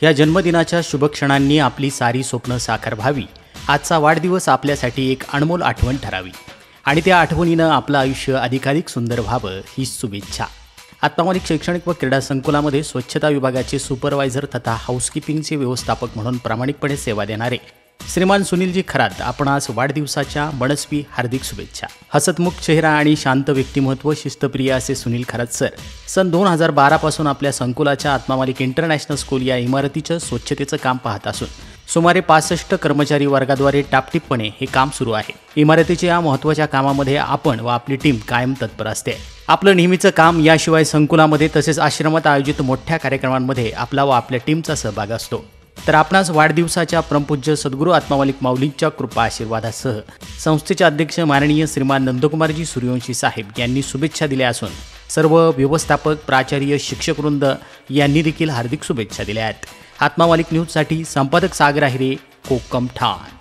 या जन्मदिनाच्या शुभक्षणांनी आपली सारी स्वप्न साकार व्हावी. आजचा वाढदिवस आपल्यासाठी एक अनमोल आठवण ठरावी आणि त्या आठवणीनं आपलं आयुष्य अधिकाधिक सुंदर व्हावं ही शुभेच्छा. आत्मामालिक शैक्षणिक व क्रीडा संकुलामध्ये स्वच्छता विभागाचे सुपरवायझर तथा हाऊसकीपिंगचे व्यवस्थापक म्हणून प्रामाणिकपणे सेवा देणारे श्रीमान सुनीलजी खरात आपणास वाढदिवसाच्या मनस्वी हार्दिक शुभेच्छा. हसतमुख चेहरा आणि शांत व्यक्तिमत्व, शिस्तप्रिय असे सुनील खरात सर सन 2012 पासून आपल्या संकुलाच्या आत्मामालिक इंटरनॅशनल स्कूल या इमारतीचं स्वच्छतेचं काम पाहत असून सुमारे 65 कर्मचारी वर्गाद्वारे टापटीपपणे हे काम सुरू आहे. इमारतीच्या या महत्त्वाच्या कामामध्ये आपण व आपली टीम कायम तत्पर असते. आपलं नेहमीचं काम याशिवाय संकुलामध्ये तसेच आश्रमात आयोजित मोठ्या कार्यक्रमांमध्ये आपला व आपल्या टीमचा सहभाग असतो. तर आपणास वाढदिवसाच्या परमपूज्य सद्गुरू आत्मामालिक माऊलींच्या कृपा आशीर्वादासह संस्थेचे अध्यक्ष माननीय श्रीमान नंदकुमारजी सूर्यवंशी साहेब यांनी शुभेच्छा दिल्या असून सर्व व्यवस्थापक, प्राचार्य, शिक्षकवृंद यांनी देखील हार्दिक शुभेच्छा दिल्या आहेत. आत्मामालिक न्यूजसाठी संपादक सागर आहिरे, कोकम ठाण.